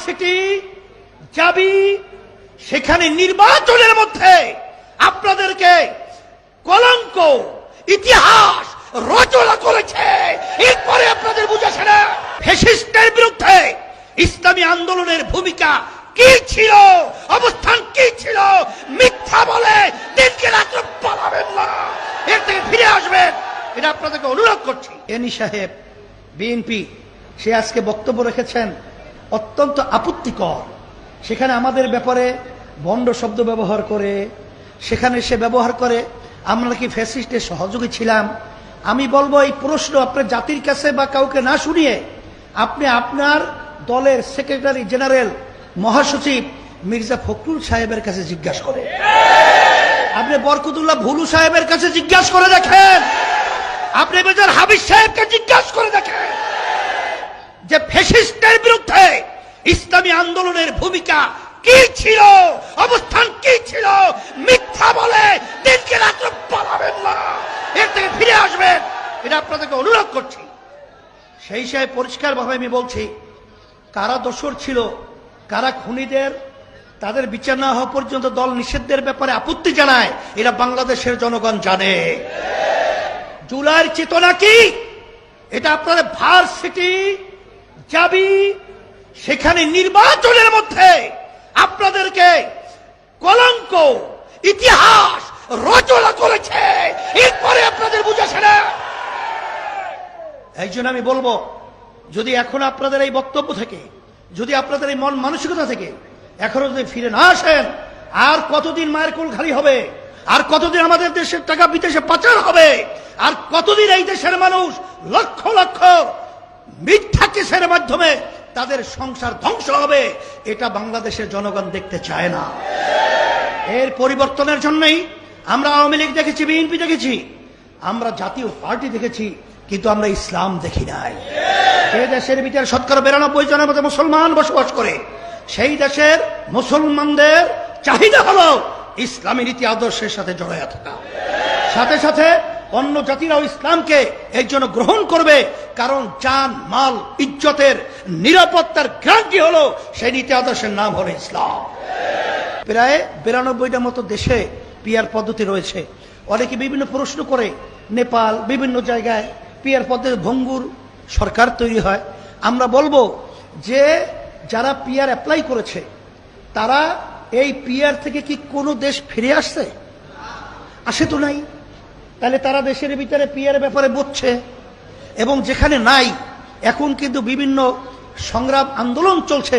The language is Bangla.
ভার্সিটি যাবি, সেখানে নির্বাচনের মধ্যে আপনাদেরকে কলঙ্ক ইতিহাস রচনা করেছে। এরপরে আপনাদের বুঝেছে না ফ্যাসিস্টের বিরুদ্ধে ইসলামী আন্দোলনের ভূমিকা কি ছিল, অবস্থান কি ছিল। মিথ্যা বলে দিনকে রাত্রে পালাবেন না, এর থেকে ফিরে আসবেন, এটা আপনাদেরকে অনুরোধ করছি। এনি সাহেব বিএনপি সে আজকে বক্তব্য রেখেছেন অত্যন্ত আপত্তিকর। সেখানে আমাদের ব্যাপারে ভণ্ড শব্দ ব্যবহার করে, সেখানে সে ব্যবহার করে আমরা কি ফ্যাসিস্টের সহযোগী ছিলাম। আমি বলবো এই প্রশ্ন আপনার জাতির কাছে বা কাউকে না শুনিয়ে আপনি আপনার দলের সেক্রেটারি জেনারেল মহাসচিব মির্জা ফখরুল সাহেবের কাছে জিজ্ঞাসা করেন, আপনি বরকতুল্লাহ ভুলু সাহেবের কাছে জিজ্ঞাসা করে দেখেন, আপনি মেজর হাবিব সাহেবকে জিজ্ঞাসা করে দেখেন যে ফ্যাসিস্টের বিরুদ্ধে ইসলামী আন্দোলনের ভূমিকা কি ছিল, অবস্থান কি ছিল। মিথ্যা বলে দিনকে রাত্রে পালাবেন না, এর থেকে ফিরে আসবেন, এটা আপনাদেরকে অনুরোধ করছি। সেই সাহেব পরিষ্কারভাবে আমি বলছি, কারা দোষর ছিল, কারা খুনিদের, তাদের বিচার না হওয়া পর্যন্ত দল নিষিদ্ধের ব্যাপারে আপত্তি জানায়, এটা বাংলাদেশের জনগণ জানে। জুলাইয়ের চেতনা কি, এটা আপনাদের ভার্সিটি যাবি, সেখানে নির্বাচনের মধ্যে আপনাদেরকে কলঙ্ক ইতিহাস রচনা করেছে। এরপরে আপনাদের বুঝেছে না। এই জন্য আমি বলবো, যদি এখন আপনাদের এই বক্তব্য থেকে, যদি আপনাদের এই মন মানসিকতা থেকে এখনো যদি ফিরে না আসেন, আর কতদিন মায়ের কোল খালি হবে, আর কতদিন আমাদের দেশের টাকা বিদেশে পাচার হবে, আর কতদিন এই দেশের মানুষ লক্ষ লক্ষ মিথ্যা কেসের মাধ্যমে তাদের সংসার ধ্বংস হবে, এটা বাংলাদেশের জনগণ দেখতে চায় না। এর পরিবর্তনের জন্যই আমরা আওয়ামী লীগ দেখেছি, বিএনপি দেখেছি, আমরা জাতীয় পার্টি দেখেছি, কিন্তু আমরা ইসলাম দেখি নাই। যে দেশের ভিতরে ৯২% জনের মধ্যে মুসলমান বসবাস করে, সেই দেশের মুসলমানদের চাহিদা হলো ইসলামী নীতি আদর্শের সাথে জড়ায়া থাকা। সাথে সাথে অন্য জাতিরাও ইসলামকে এর জন্য গ্রহণ করবে, কারণ জান মাল ইজ্জতের নিরাপত্তার গ্যারান্টি হলো সেই নীতি আদর্শের নাম হলো ইসলাম। প্রায় ৯২টা মতো দেশে পিআর পদ্ধতি রয়েছে। অনেকে বিভিন্ন প্রশ্ন করে, নেপাল বিভিন্ন জায়গায় পিআর পদ্ধতি ভঙ্গুর সরকার তৈরি হয়। আমরা বলবো যে যারা পিআর অ্যাপ্লাই করেছে তারা এই পিআর থেকে কি কোনো দেশ ফিরে আসছে? আসে তো নাই। তাহলে তারা দেশের ভিতরে পিআর ব্যাপারে বুঝছে, এবং যেখানে নাই এখন কিন্তু বিভিন্ন সংগ্রাম আন্দোলন চলছে।